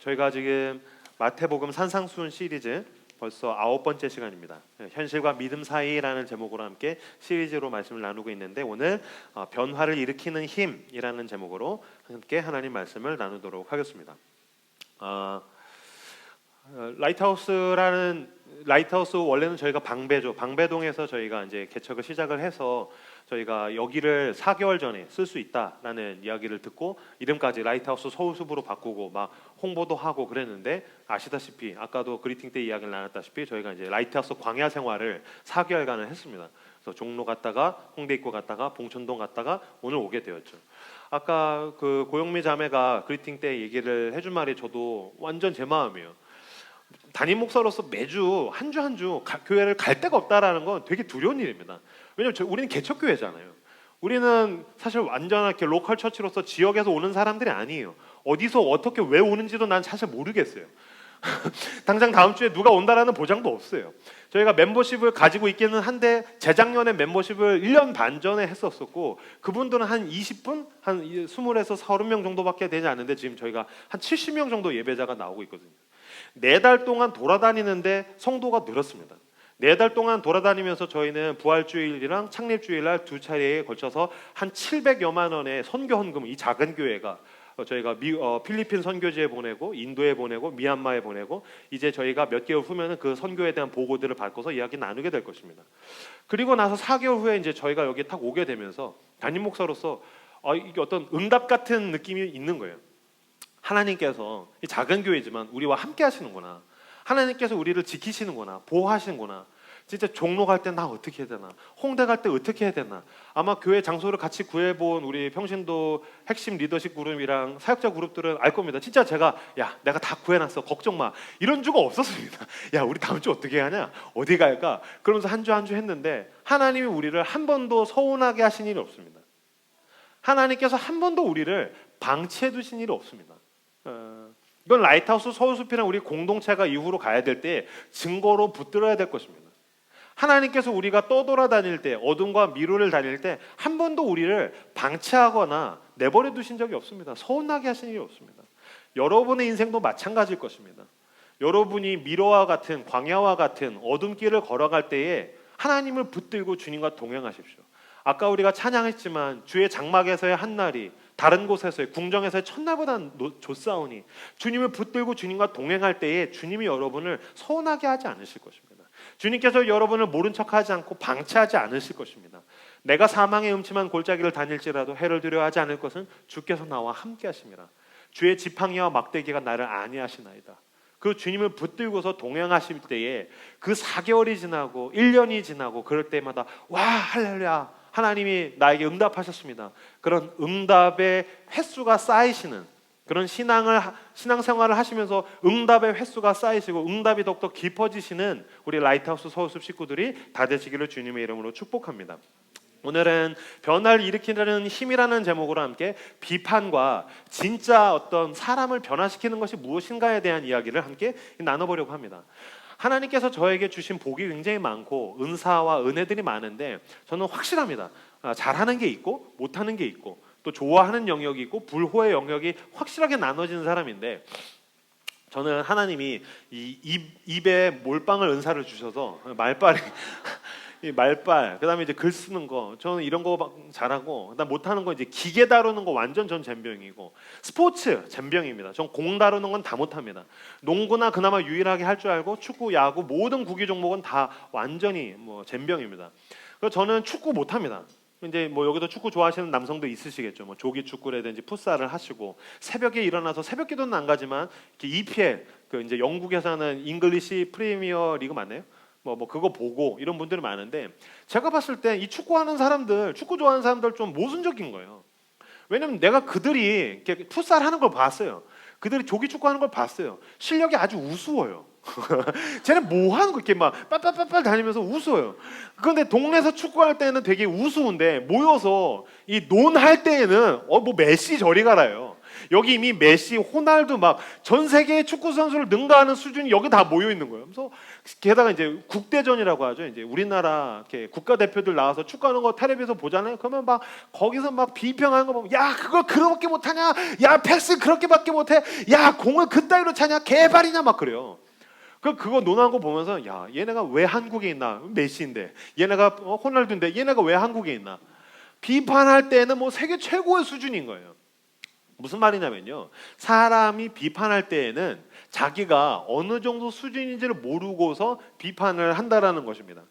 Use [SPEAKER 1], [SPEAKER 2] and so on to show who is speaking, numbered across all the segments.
[SPEAKER 1] 저희가 지금 마태복음 산상수훈 시리즈 벌써 9번째 시간입니다. 현실과 믿음 사이라는 제목으로 함께 시리즈로 말씀을 나누고 있는데 오늘 변화를 일으키는 힘이라는 제목으로 함께 하나님 말씀을 나누도록 하겠습니다. 라이트하우스 원래는 저희가 방배동에서 저희가 이제 개척을 시작을 해서 저희가 여기를 4개월 전에 쓸 수 있다라는 이야기를 듣고 이름까지 라이트하우스 서울숲으로 바꾸고 막 홍보도 하고 그랬는데 아시다시피 아까도 그리팅 때 이야기를 나눴다시피 저희가 이제 라이트하우스 광야 생활을 4개월간을 했습니다. 그래서 종로 갔다가 홍대 입구 갔다가 봉천동 갔다가 오늘 오게 되었죠. 아까 그 고영미 자매가 그리팅 때 얘기를 해준 말이 저도 완전 제 마음이에요. 담임 목사로서 매주 한 주 교회를 갈 데가 없다라는 건 되게 두려운 일입니다. 왜냐면 우리는 개척교회잖아요. 우리는 사실 완전하게 로컬 처치로서 지역에서 오는 사람들이 아니에요. 어디서 어떻게 왜 오는지도 난 사실 모르겠어요. 당장 다음 주에 누가 온다라는 보장도 없어요. 저희가 멤버십을 가지고 있기는 한데 재작년에 멤버십을 1년 반 전에 했었었고 그분들은 한 20분? 한 20에서 30명 정도밖에 되지 않는데 지금 저희가 한 70명 정도 예배자가 나오고 있거든요. 4달 동안 돌아다니는데 성도가 늘었습니다. 4달 동안 돌아다니면서 저희는 부활주일이랑 창립주일날 2차례에 걸쳐서 한 700여만 원의 선교 헌금, 이 작은 교회가 저희가 필리핀 선교지에 보내고 인도에 보내고 미얀마에 보내고 이제 저희가 몇 개월 후면은 그 선교에 대한 보고들을 받고서 이야기 나누게 될 것입니다. 그리고 나서 4개월 후에 이제 저희가 여기 딱 오게 되면서 담임 목사로서 이게 어떤 응답 같은 느낌이 있는 거예요. 하나님께서 이 작은 교회지만 우리와 함께 하시는구나. 하나님께서 우리를 지키시는구나. 보호하시는구나. 진짜 종로 갈 때 나 어떻게 해야 되나, 홍대 갈 때 어떻게 해야 되나. 아마 교회 장소를 같이 구해본 우리 평신도 핵심 리더십 그룹이랑 사역자 그룹들은 알 겁니다. 진짜 제가 내가 다 구해놨어 걱정 마 이런 주가 없었습니다. 우리 다음 주 어떻게 하냐, 어디 갈까, 그러면서 한 주 했는데 하나님이 우리를 한 번도 서운하게 하신 일이 없습니다. 하나님께서 한 번도 우리를 방치해 두신 일이 없습니다. 이건 라이트하우스 서울숲이랑 우리 공동체가 이후로 가야 될 때 증거로 붙들어야 될 것입니다. 하나님께서 우리가 떠돌아다닐 때, 어둠과 미로를 다닐 때 한 번도 우리를 방치하거나 내버려 두신 적이 없습니다. 서운하게 하신 일이 없습니다. 여러분의 인생도 마찬가지일 것입니다. 여러분이 미로와 같은, 광야와 같은 어둠길을 걸어갈 때에 하나님을 붙들고 주님과 동행하십시오. 아까 우리가 찬양했지만 주의 장막에서의 한날이 다른 곳에서의 궁정에서의 첫날보다는 좋사오니 주님을 붙들고 주님과 동행할 때에 주님이 여러분을 서운하게 하지 않으실 것입니다. 주님께서 여러분을 모른 척하지 않고 방치하지 않으실 것입니다. 내가 사망의 음침한 골짜기를 다닐지라도 해를 두려워하지 않을 것은 주께서 나와 함께 하심이라. 주의 지팡이와 막대기가 나를 안위하시나이다. 그 주님을 붙들고서 동행하실 때에 그 4개월이 지나고 1년이 지나고 그럴 때마다 와 할렐루야 하나님이 나에게 응답하셨습니다. 그런 응답의 횟수가 쌓이시는 그런 신앙생활을 하시면서 응답의 횟수가 쌓이시고 응답이 더욱더 깊어지시는 우리 라이트하우스 서울숲 식구들이 다 되시기를 주님의 이름으로 축복합니다. 오늘은 변화를 일으키는 힘이라는 제목으로 함께 비판과 진짜 어떤 사람을 변화시키는 것이 무엇인가에 대한 이야기를 함께 나눠보려고 합니다. 하나님께서 저에게 주신 복이 굉장히 많고 은사와 은혜들이 많은데 저는 확실합니다. 잘하는 게 있고 못하는 게 있고 또 좋아하는 영역이 있고 불호의 영역이 확실하게 나눠지는 사람인데 저는 하나님이 이 입에 몰빵을 은사를 주셔서 말빨, 그다음에 이제 글 쓰는 거, 저는 이런 거 잘하고, 그다음 못하는 거 이제 기계 다루는 거 완전 전 젬병이고, 스포츠 젬병입니다. 전 공 다루는 건 다 못합니다. 농구나 그나마 유일하게 할 줄 알고, 축구, 야구 모든 구기 종목은 다 완전히 젬병입니다. 그래서 저는 축구 못합니다. 이제 여기도 축구 좋아하시는 남성도 있으시겠죠. 조기 축구라든지 풋살을 하시고 새벽에 일어나서 새벽 기도는 안 가지만 EPL 그 이제 영국에서 하는 잉글리시 프리미어 리그 맞나요? 그거 보고 이런 분들이 많은데 제가 봤을 때 이 축구하는 사람들, 축구 좋아하는 사람들 좀 모순적인 거예요. 왜냐면 내가 그들이 이렇게 풋살 하는 걸 봤어요. 그들이 조기 축구하는 걸 봤어요. 실력이 아주 우스워요. 쟤는 뭐 하는 거 이렇게 막 빨빨빨빨 다니면서 우스워요. 그런데 동네에서 축구할 때는 되게 우스운데 모여서 이 논할 때에는 메시 저리 가라요. 여기 이미 메시, 호날두 막 전 세계의 축구 선수를 능가하는 수준이 여기 다 모여 있는 거예요. 그래서 게다가 이제 국대전이라고 하죠. 이제 우리나라 이렇게 국가 대표들 나와서 축구하는 거 텔레비에서 보잖아요. 그러면 막 거기서 막 비평하는 거 보면 야 그걸 그렇게 못하냐, 야 패스 그렇게밖에 못해, 야 공을 그따위로 차냐, 개발이냐 막 그래요. 그거 논하는 거 보면서 야 얘네가 왜 한국에 있나, 메시인데 얘네가 호날두인데 얘네가 왜 한국에 있나. 비판할 때는 뭐 세계 최고의 수준인 거예요. 무슨 말이냐면요, 사람이 비판할 때에는 자기가 어느 정도 수준인지를 모르고서 비판을 한다라는 것입니다.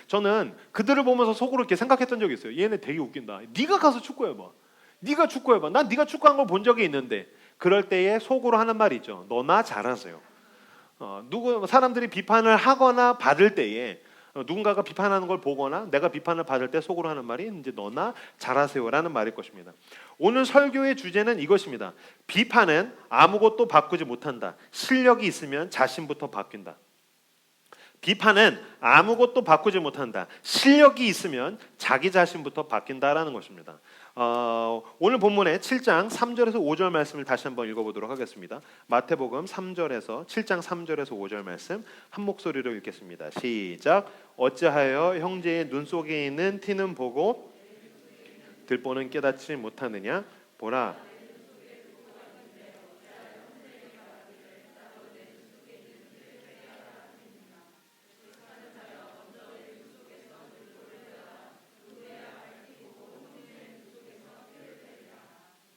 [SPEAKER 1] 저는 그들을 보면서 속으로 이렇게 생각했던 적이 있어요. 얘네 되게 웃긴다. 네가 가서 축구해봐. 네가 축구해봐. 난 네가 축구한 걸 본 적이 있는데. 그럴 때에 속으로 하는 말이 있죠. 너나 잘하세요. 사람들이 비판을 하거나 받을 때에 누군가가 비판하는 걸 보거나 내가 비판을 받을 때 속으로 하는 말이 이제 너나 잘하세요라는 말일 것입니다. 오늘 설교의 주제는 이것입니다. 비판은 아무것도 바꾸지 못한다. 실력이 있으면 자신부터 바뀐다. 비판은 아무것도 바꾸지 못한다. 실력이 있으면 자기 자신부터 바뀐다라는 것입니다. 오늘 본문의 7장 3절에서 5절 말씀을 다시 한번 읽어보도록 하겠습니다. 마태복음 3절에서 7장 3절에서 5절 말씀 한 목소리로 읽겠습니다. 시작. 어찌하여 형제의 눈 속에 있는 티는 보고 들보는 깨닫지 못하느냐. 보라,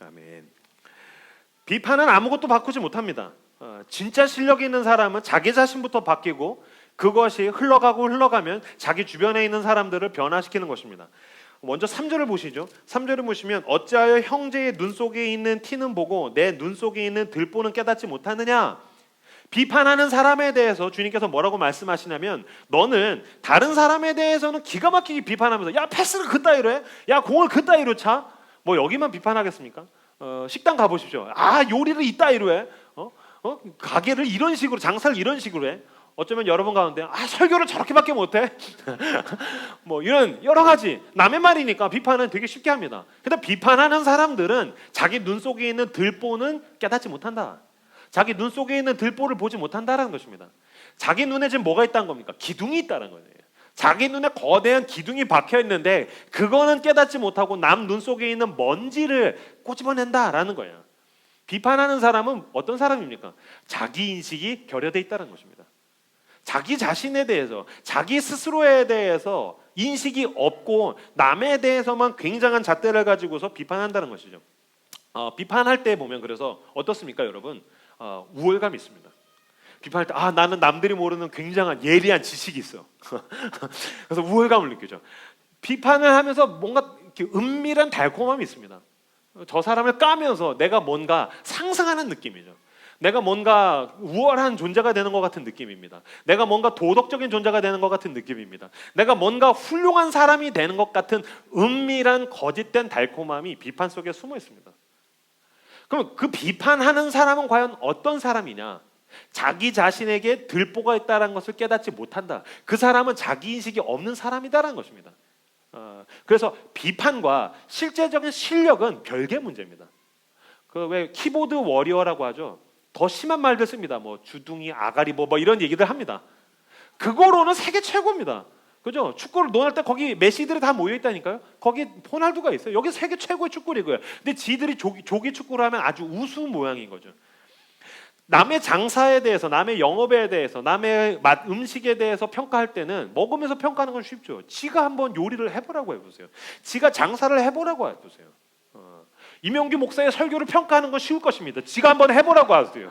[SPEAKER 1] 아멘. 비판은 아무것도 바꾸지 못합니다. 진짜 실력이 있는 사람은 자기 자신부터 바뀌고 그것이 흘러가면 자기 주변에 있는 사람들을 변화시키는 것입니다. 먼저 3절을 보시죠. 3절을 보시면 어찌하여 형제의 눈 속에 있는 티는 보고 내 눈 속에 있는 들보는 깨닫지 못하느냐. 비판하는 사람에 대해서 주님께서 뭐라고 말씀하시냐면 너는 다른 사람에 대해서는 기가 막히게 비판하면서 야 패스를 그따위로 해, 야 공을 그따위로 차, 뭐 여기만 비판하겠습니까? 식당 가보십시오. 아 요리를 이따위로 해, 가게를 이런 식으로, 장사를 이런 식으로 해. 어쩌면 여러분 가운데 아 설교를 저렇게밖에 못해 뭐 이런 여러 가지 남의 말이니까 비판은 되게 쉽게 합니다. 근데 비판하는 사람들은 자기 눈 속에 있는 들보는 깨닫지 못한다. 자기 눈 속에 있는 들보를 보지 못한다라는 것입니다. 자기 눈에 지금 뭐가 있다는 겁니까? 기둥이 있다는 거예요. 자기 눈에 거대한 기둥이 박혀 있는데 그거는 깨닫지 못하고 남 눈 속에 있는 먼지를 꼬집어낸다라는 거예요. 비판하는 사람은 어떤 사람입니까? 자기 인식이 결여되어 있다는 것입니다. 자기 자신에 대해서, 자기 스스로에 대해서 인식이 없고 남에 대해서만 굉장한 잣대를 가지고서 비판한다는 것이죠. 비판할 때 보면 그래서 어떻습니까, 여러분? 우월감이 있습니다. 비판할 때 나는 남들이 모르는 굉장한 예리한 지식이 있어. 그래서 우월감을 느끼죠. 비판을 하면서 뭔가 이렇게 은밀한 달콤함이 있습니다. 저 사람을 까면서 내가 뭔가 상승하는 느낌이죠. 내가 뭔가 우월한 존재가 되는 것 같은 느낌입니다. 내가 뭔가 도덕적인 존재가 되는 것 같은 느낌입니다. 내가 뭔가 훌륭한 사람이 되는 것 같은 은밀한 거짓된 달콤함이 비판 속에 숨어 있습니다. 그럼 그 비판하는 사람은 과연 어떤 사람이냐? 자기 자신에게 들보가 있다는 것을 깨닫지 못한다. 그 사람은 자기 인식이 없는 사람이다라는 것입니다. 그래서 비판과 실제적인 실력은 별개 문제입니다. 그 왜 키보드 워리어라고 하죠. 더 심한 말들 씁니다. 뭐 주둥이, 아가리 뭐 이런 얘기들 합니다. 그거로는 세계 최고입니다. 그죠? 축구를 논할 때 거기 메시들이 다 모여 있다니까요. 거기 호날두가 있어요. 여기 세계 최고의 축구 리그예요. 근데 지들이 조기 축구를 하면 아주 우스운 모양인 거죠. 남의 장사에 대해서, 남의 영업에 대해서, 남의 맛 음식에 대해서 평가할 때는 먹으면서 평가하는 건 쉽죠. 지가 한번 요리를 해보라고 해보세요. 지가 장사를 해보라고 해보세요. 이명규 목사의 설교를 평가하는 건 쉬울 것입니다. 지가 한번 해보라고 하세요.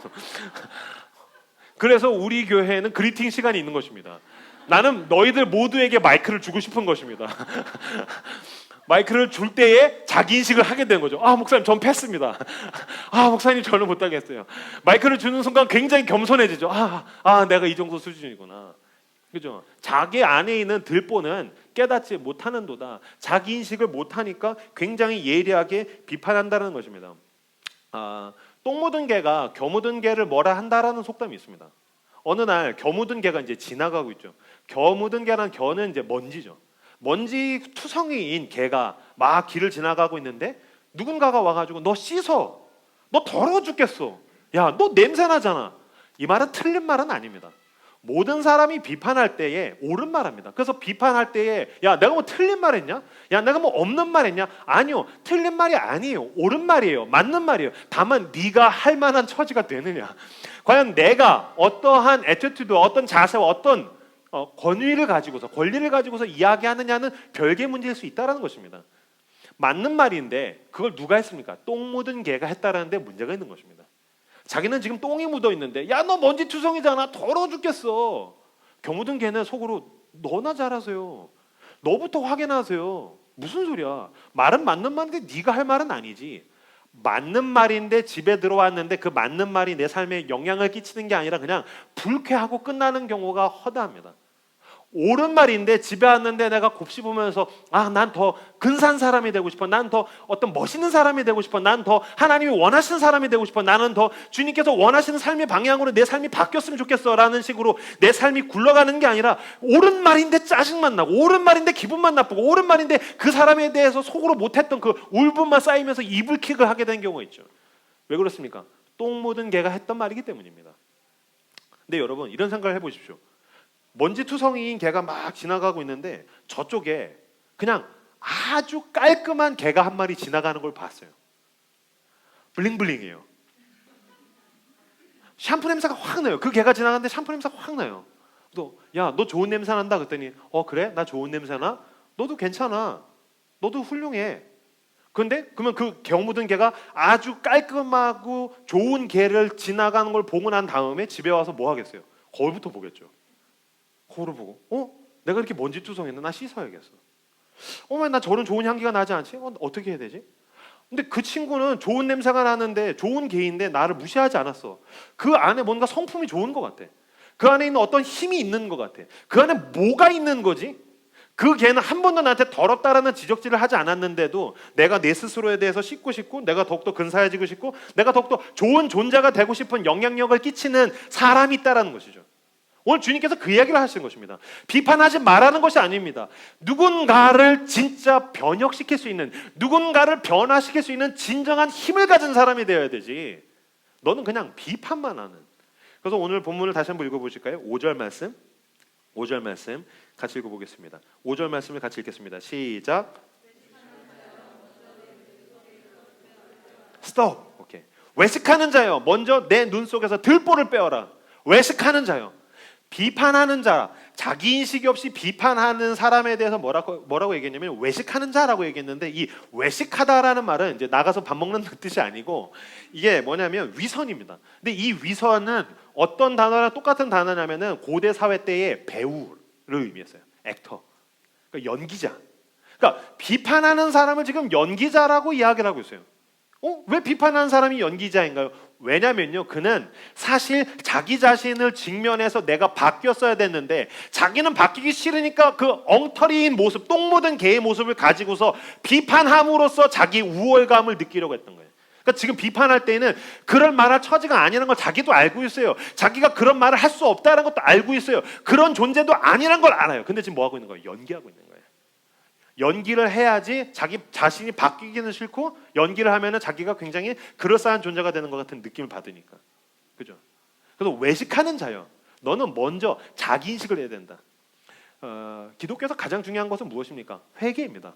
[SPEAKER 1] 그래서 우리 교회에는 그리팅 시간이 있는 것입니다. 나는 너희들 모두에게 마이크를 주고 싶은 것입니다. 마이크를 줄 때에 자기 인식을 하게 되는 거죠. 목사님 전 패스입니다. 목사님 저는 못하겠어요. 마이크를 주는 순간 굉장히 겸손해지죠. 내가 이 정도 수준이구나. 그죠? 자기 안에 있는 들보는 깨닫지 못하는도다. 자기 인식을 못하니까 굉장히 예리하게 비판한다는 것입니다. 똥 묻은 개가 겨묻은 개를 뭐라 한다라는 속담이 있습니다. 어느 날 겨 묻은 개가 이제 지나가고 있죠. 겨 묻은 개란 겨는 이제 먼지죠. 먼지 투성이인 개가 막 길을 지나가고 있는데 누군가가 와가지고 너 씻어, 너 더러워 죽겠어. 야, 너 냄새 나잖아. 이 말은 틀린 말은 아닙니다. 모든 사람이 비판할 때에 옳은 말합니다. 그래서 비판할 때에 야, 내가 뭐 틀린 말 했냐? 야, 내가 뭐 없는 말 했냐? 아니요. 틀린 말이 아니에요. 옳은 말이에요. 맞는 말이에요. 다만 네가 할 만한 처지가 되느냐. 과연 내가 어떠한 애티튜드, 어떤 자세와 어떤 권위를 가지고서, 권리를 가지고서 이야기하느냐는 별개의 문제일 수 있다는 것입니다. 맞는 말인데 그걸 누가 했습니까? 똥 묻은 개가 했다라는 데 문제가 있는 것입니다. 자기는 지금 똥이 묻어 있는데 야, 너 먼지투성이잖아. 더러워 죽겠어. 겨 묻은 개는 속으로 너나 잘하세요. 너부터 확인하세요. 무슨 소리야. 말은 맞는 말인데 네가 할 말은 아니지. 맞는 말인데 집에 들어왔는데 그 맞는 말이 내 삶에 영향을 끼치는 게 아니라 그냥 불쾌하고 끝나는 경우가 허다합니다. 옳은 말인데 집에 왔는데 내가 곱씹으면서 아, 난 더 근사한 사람이 되고 싶어. 난 더 어떤 멋있는 사람이 되고 싶어. 난 더 하나님이 원하시는 사람이 되고 싶어. 나는 더 주님께서 원하시는 삶의 방향으로 내 삶이 바뀌었으면 좋겠어 라는 식으로 내 삶이 굴러가는 게 아니라 옳은 말인데 짜증만 나고 옳은 말인데 기분만 나쁘고 옳은 말인데 그 사람에 대해서 속으로 못했던 그 울분만 쌓이면서 이불킥을 하게 된 경우가 있죠. 왜 그렇습니까? 똥 묻은 개가 했던 말이기 때문입니다. 근데 여러분 이런 생각을 해보십시오. 먼지투성이인 개가 막 지나가고 있는데 저쪽에 그냥 아주 깔끔한 개가 한 마리 지나가는 걸 봤어요. 블링블링해요. 샴푸 냄새가 확 나요. 그 개가 지나가는데 샴푸 냄새가 확 나요. 그래서 야, 너 좋은 냄새 난다 그랬더니 그래? 나 좋은 냄새 나? 너도 괜찮아. 너도 훌륭해. 그런데 그러면 그 겨 묻은 개가 아주 깔끔하고 좋은 개를 지나가는 걸 보고 난 다음에 집에 와서 뭐 하겠어요? 거울부터 보겠죠. 거울을 보고 내가 이렇게 먼지투성했나? 나 씻어야겠어. 왜 나 저런 좋은 향기가 나지 않지? 어떻게 해야 되지? 근데 그 친구는 좋은 냄새가 나는데 좋은 개인데 나를 무시하지 않았어. 그 안에 뭔가 성품이 좋은 것 같아. 그 안에 있는 어떤 힘이 있는 것 같아. 그 안에 뭐가 있는 거지? 그 개는 한 번도 나한테 더럽다라는 지적질을 하지 않았는데도 내가 내 스스로에 대해서 씻고 싶고 내가 더욱더 근사해지고 싶고 내가 더욱더 좋은 존재가 되고 싶은 영향력을 끼치는 사람이 있다라는 것이죠. 오늘 주님께서 그 이야기를 하시는 것입니다. 비판하지 말라는 것이 아닙니다. 누군가를 진짜 변혁시킬 수 있는, 누군가를 변화시킬 수 있는 진정한 힘을 가진 사람이 되어야 되지. 너는 그냥 비판만 하는. 그래서 오늘 본문을 다시 한번 읽어보실까요? 5절 말씀. 5절 말씀 같이 읽어보겠습니다. 5절 말씀을 같이 읽겠습니다. 시작. 스톱. 오케이. 외식하는 자여, 먼저 내 눈 속에서 들보를 빼어라. 외식하는 자여. 비판하는 자, 자기인식이 없이 비판하는 사람에 대해서 뭐라고 얘기했냐면 외식하는 자라고 얘기했는데 이 외식하다라는 말은 이제 나가서 밥 먹는 뜻이 아니고 이게 뭐냐면 위선입니다. 근데 이 위선은 어떤 단어랑 똑같은 단어냐면은 고대 사회 때의 배우를 의미했어요. 액터. 그러니까 연기자. 그러니까 비판하는 사람을 지금 연기자라고 이야기를 하고 있어요. 왜 비판하는 사람이 연기자인가요? 왜냐면요, 그는 사실 자기 자신을 직면해서 내가 바뀌었어야 됐는데 자기는 바뀌기 싫으니까 그 엉터리인 모습, 똥 묻은 개의 모습을 가지고서 비판함으로써 자기 우월감을 느끼려고 했던 거예요. 그러니까 지금 비판할 때는 그런 말할 처지가 아니라는 걸 자기도 알고 있어요. 자기가 그런 말을 할 수 없다는 것도 알고 있어요. 그런 존재도 아니란 걸 알아요. 근데 지금 뭐 하고 있는 거예요? 연기하고 있는 거예요. 연기를 해야지 자기 자신이 바뀌기는 싫고 연기를 하면은 자기가 굉장히 그럴싸한 존재가 되는 것 같은 느낌을 받으니까. 그죠? 그래서 외식하는 자요. 너는 먼저 자기 인식을 해야 된다. 기독교에서 가장 중요한 것은 무엇입니까? 회개입니다.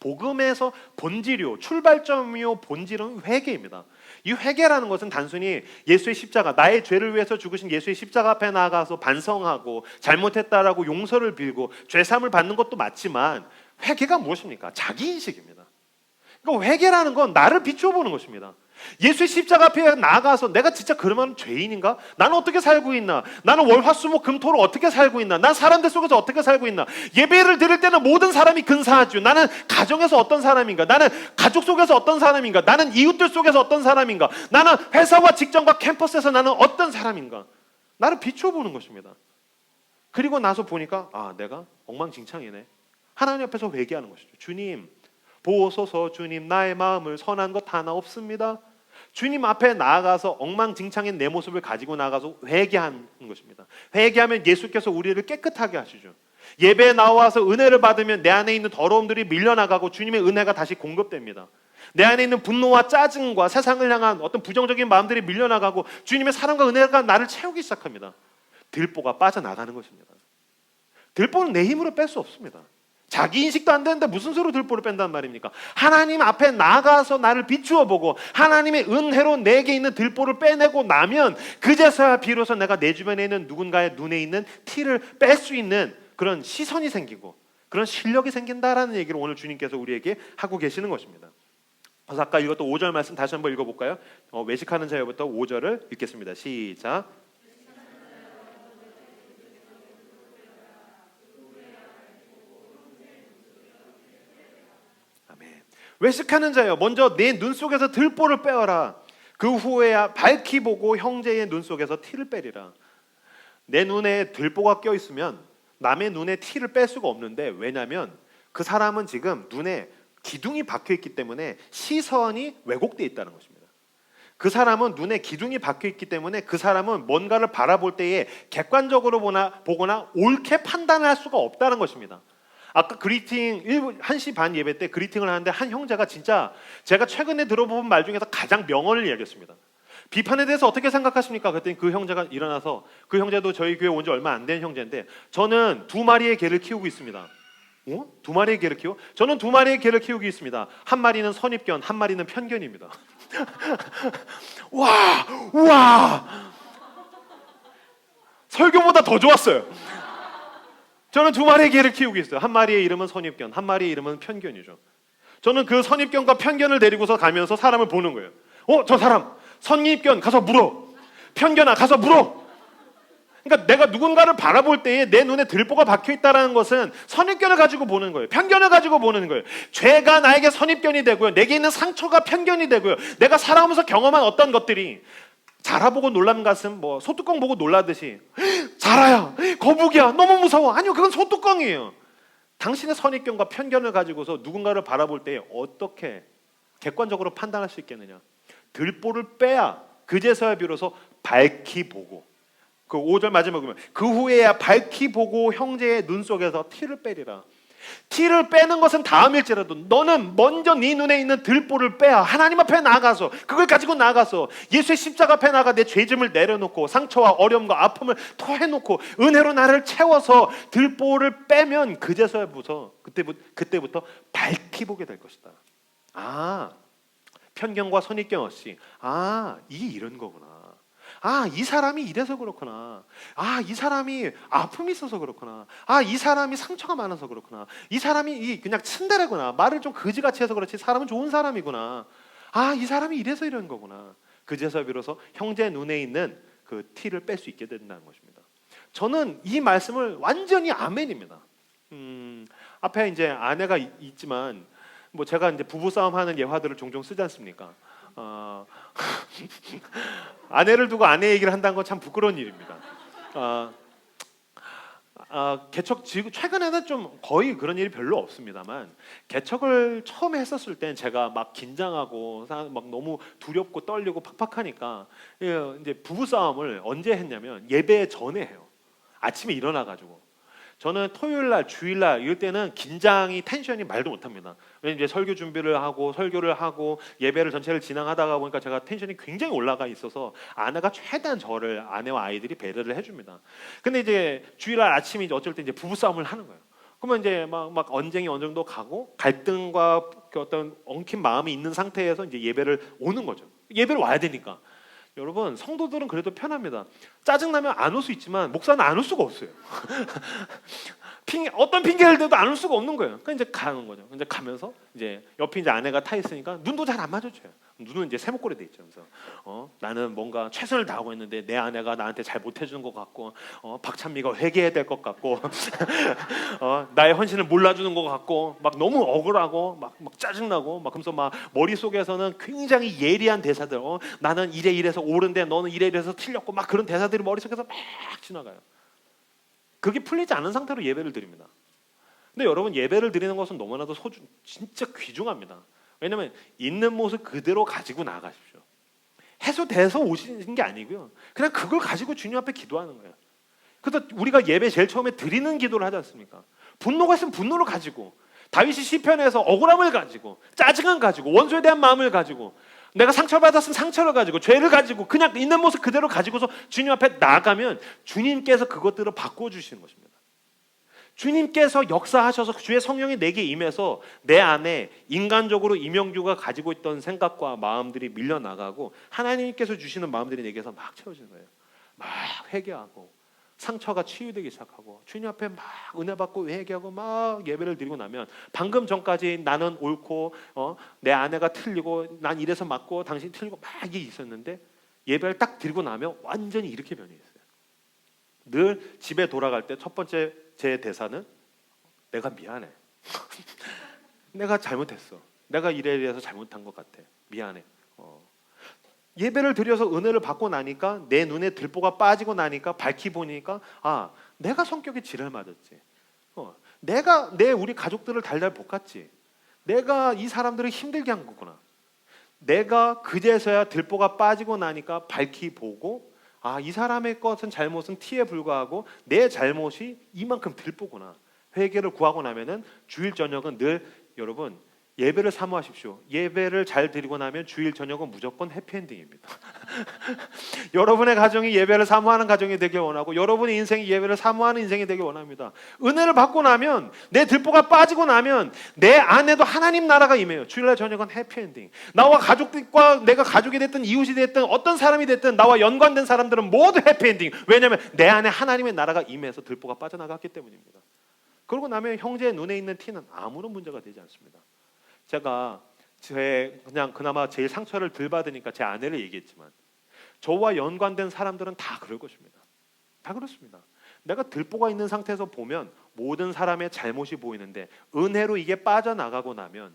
[SPEAKER 1] 복음에서 본질이요, 출발점이요, 본질은 회개입니다. 이 회개라는 것은 단순히 예수의 십자가, 나의 죄를 위해서 죽으신 예수의 십자가 앞에 나가서 반성하고 잘못했다라고 용서를 빌고 죄사함을 받는 것도 맞지만 회개가 무엇입니까? 자기인식입니다. 그러니까 회개라는 건 나를 비춰보는 것입니다. 예수의 십자가 앞에 나가서 내가 진짜 그러면 죄인인가? 나는 어떻게 살고 있나? 나는 월화수목금토로 어떻게 살고 있나? 난 사람들 속에서 어떻게 살고 있나? 예배를 드릴 때는 모든 사람이 근사하죠. 나는 가정에서 어떤 사람인가? 나는 가족 속에서 어떤 사람인가? 나는 이웃들 속에서 어떤 사람인가? 나는 회사와 직장과 캠퍼스에서 나는 어떤 사람인가? 나를 비춰보는 것입니다. 그리고 나서 보니까 내가 엉망진창이네. 하나님 앞에서 회개하는 것이죠. 주님 보소서, 주님 나의 마음을 선한 것 하나 없습니다. 주님 앞에 나아가서 엉망진창인 내 모습을 가지고 나가서 회개하는 것입니다. 회개하면 예수께서 우리를 깨끗하게 하시죠. 예배에 나와서 은혜를 받으면 내 안에 있는 더러움들이 밀려나가고 주님의 은혜가 다시 공급됩니다. 내 안에 있는 분노와 짜증과 세상을 향한 어떤 부정적인 마음들이 밀려나가고 주님의 사랑과 은혜가 나를 채우기 시작합니다. 들보가 빠져나가는 것입니다. 들보는 내 힘으로 뺄 수 없습니다. 자기 인식도 안 되는데 무슨 수로 들보를 뺀단 말입니까? 하나님 앞에 나가서 나를 비추어 보고 하나님의 은혜로 내게 있는 들보를 빼내고 나면 그제서야 비로소 내가 내 주변에 있는 누군가의 눈에 있는 티를 뺄 수 있는 그런 시선이 생기고 그런 실력이 생긴다라는 얘기를 오늘 주님께서 우리에게 하고 계시는 것입니다. 그래서 아까 읽었던 5절 말씀 다시 한번 읽어볼까요? 외식하는 자여부터 5절을 읽겠습니다. 시작. 외식하는 자여, 먼저 내 눈 속에서 들보를 빼어라. 그 후에야 밝히 보고 형제의 눈 속에서 티를 빼리라. 내 눈에 들보가 껴 있으면 남의 눈에 티를 뺄 수가 없는데, 왜냐하면 그 사람은 지금 눈에 기둥이 박혀 있기 때문에 시선이 왜곡되어 있다는 것입니다. 그 사람은 눈에 기둥이 박혀 있기 때문에 그 사람은 뭔가를 바라볼 때에 객관적으로 보거나 옳게 판단할 수가 없다는 것입니다. 아까 그리팅 1시 반 예배 때 그리팅을 하는데 한 형제가 진짜 제가 최근에 들어본 말 중에서 가장 명언을 이야기했습니다. 비판에 대해서 어떻게 생각하십니까? 그랬더니 그 형제가 일어나서, 그 형제도 저희 교회 온 지 얼마 안 된 형제인데, 저는 2마리의 개를 키우고 있습니다. 2마리의 개를 키워? 저는 2마리의 개를 키우고 있습니다. 한 마리는 선입견, 한 마리는 편견입니다. 와 설교보다 더 좋았어요. 저는 2마리의 개를 키우고 있어요. 한 마리의 이름은 선입견, 한 마리의 이름은 편견이죠. 저는 그 선입견과 편견을 데리고서 가면서 사람을 보는 거예요. 저 사람 선입견 가서 물어, 편견아 가서 물어. 그러니까 내가 누군가를 바라볼 때에 내 눈에 들보가 박혀 있다는 것은 선입견을 가지고 보는 거예요. 편견을 가지고 보는 거예요. 죄가 나에게 선입견이 되고요, 내게 있는 상처가 편견이 되고요, 내가 살아오면서 경험한 어떤 것들이, 자라 보고 놀란 가슴, 소뚜껑 보고 놀라듯이, 자라야 거북이야 너무 무서워. 아니요, 그건 소뚜껑이에요. 당신의 선입견과 편견을 가지고서 누군가를 바라볼 때 어떻게 객관적으로 판단할 수 있겠느냐. 들보를 빼야 그제서야 비로소 밝히 보고, 그 5절 마지막에 보면 그 후에야 밝히 보고 형제의 눈 속에서 티를 빼리라. 티를 빼는 것은 다음일지라도 너는 먼저 네 눈에 있는 들보를 빼야 하나님 앞에 나가서 그걸 가지고 나가서 예수의 십자가 앞에 나가 내 죄짐을 내려놓고 상처와 어려움과 아픔을 토해놓고 은혜로 나를 채워서 들보를 빼면 그제서야부터 그때부터 밝히 보게 될 것이다. 편견과 선입견 없이 이게 이런 거구나. 이 사람이 이래서 그렇구나. 이 사람이 아픔이 있어서 그렇구나. 이 사람이 상처가 많아서 그렇구나. 이 사람이 그냥 츤데레구나. 말을 좀 그지같이 해서 그렇지 사람은 좋은 사람이구나. 이 사람이 이래서 이런 거구나. 그제서 비로소 형제 눈에 있는 그 티를 뺄 수 있게 된다는 것입니다. 저는 이 말씀을 완전히 아멘입니다. 앞에 이제 아내가 있지만 제가 이제 부부싸움 하는 예화들을 종종 쓰지 않습니까? 아내를 두고 아내 얘기를 한다는 건 참 부끄러운 일입니다. 개척 최근에는 좀 거의 그런 일이 별로 없습니다만, 개척을 처음에 했었을 땐 제가 막 긴장하고 막 너무 두렵고 떨리고 팍팍하니까 이제 부부 싸움을 언제 했냐면 예배 전에 해요. 아침에 일어나가지고. 저는 토요일 날, 주일 날 이럴 때는 긴장이, 텐션이 말도 못합니다. 왜냐면 이제 설교 준비를 하고 설교를 하고 예배를 전체를 진행하다가 보니까 제가 텐션이 굉장히 올라가 있어서 아내가 최대한 저를, 아내와 아이들이 배려를 해줍니다. 근데 이제 주일 날 아침에 이제 어쩔 때 이제 부부 싸움을 하는 거예요. 그러면 이제 막 언쟁이 어느 정도 가고 갈등과 그 어떤 엉킨 마음이 있는 상태에서 이제 예배를 오는 거죠. 예배를 와야 되니까. 여러분, 성도들은 그래도 편합니다. 짜증나면 안 올 수 있지만 목사는 안 올 수가 없어요. 어떤 핑계를 대도 안 올 수가 없는 거예요. 그러니까 이제 가는 거죠. 이제 가면서 이제 옆에 이제 아내가 타 있으니까 눈도 잘 안 마주쳐요. 눈은 이제 세모꼴에 돼 있죠. 그래서 나는 뭔가 최선을 다하고 있는데 내 아내가 나한테 잘 못해주는 것 같고, 박찬미가 회개해야 될 것 같고, 나의 헌신을 몰라주는 것 같고, 막 너무 억울하고 막 짜증나고 막 그러면서 막 머릿속에서는 굉장히 예리한 대사들, 나는 이래서 옳은데 너는 이래서 틀렸고 막 그런 대사들이 머릿속에서 막 지나가요. 그게 풀리지 않은 상태로 예배를 드립니다. 근데 여러분, 예배를 드리는 것은 너무나도 진짜 귀중합니다. 왜냐하면 있는 모습 그대로 가지고 나가십시오. 해소돼서 오시는 게 아니고요, 그냥 그걸 가지고 주님 앞에 기도하는 거예요. 그래서 우리가 예배 제일 처음에 드리는 기도를 하지 않습니까? 분노가 있으면 분노를 가지고, 다윗이 시편에서 억울함을 가지고, 짜증을 가지고, 원수에 대한 마음을 가지고, 내가 상처받았으면 상처를 가지고, 죄를 가지고 그냥 있는 모습 그대로 가지고서 주님 앞에 나아가면 주님께서 그것들을 바꿔주시는 것입니다. 주님께서 역사하셔서 주의 성령이 내게 임해서 내 안에 인간적으로 이명규가 가지고 있던 생각과 마음들이 밀려나가고 하나님께서 주시는 마음들이 내게서 막 채워지는 거예요. 막 회개하고 상처가 치유되기 시작하고 주님 앞에 막 은혜 받고 회개하고 막 예배를 드리고 나면 방금 전까지 나는 옳고 내 아내가 틀리고 난 이래서 맞고 당신 틀리고 막 이게 있었는데 예배를 딱 드리고 나면 완전히 이렇게 변해 있어요. 늘 집에 돌아갈 때 첫 번째 제 대사는 내가 미안해. 내가 잘못했어. 내가 이래 대해서 잘못한 것 같아. 미안해. 예배를 드려서 은혜를 받고 나니까 내 눈에 들보가 빠지고 나니까 밝히 보니까 아, 내가 성격에 지랄 맞았지. 내가 우리 가족들을 달달 볶았지. 내가 이 사람들을 힘들게 한 거구나. 내가 그제서야 들보가 빠지고 나니까 밝히 보고 아, 이 사람의 것은 잘못은 티에 불과하고 내 잘못이 이만큼 들보구나. 회개를 구하고 나면은 주일 저녁은 늘 여러분 예배를 사모하십시오. 예배를 잘 드리고 나면 주일 저녁은 무조건 해피엔딩입니다. 여러분의 가정이 예배를 사모하는 가정이 되길 원하고 여러분의 인생이 예배를 사모하는 인생이 되길 원합니다. 은혜를 받고 나면 내 들보가 빠지고 나면 내 안에도 하나님 나라가 임해요. 주일날 저녁은 해피엔딩. 나와 가족들과 내가 가족이 됐든 이웃이 됐든 어떤 사람이 됐든 나와 연관된 사람들은 모두 해피엔딩. 왜냐하면 내 안에 하나님의 나라가 임해서 들보가 빠져나갔기 때문입니다. 그러고 나면 형제의 눈에 있는 티는 아무런 문제가 되지 않습니다. 제가 그냥 그나마 제일 상처를 덜 받으니까 제 아내를 얘기했지만 저와 연관된 사람들은 다 그럴 것입니다. 다 그렇습니다. 내가 들보가 있는 상태에서 보면 모든 사람의 잘못이 보이는데 은혜로 이게 빠져나가고 나면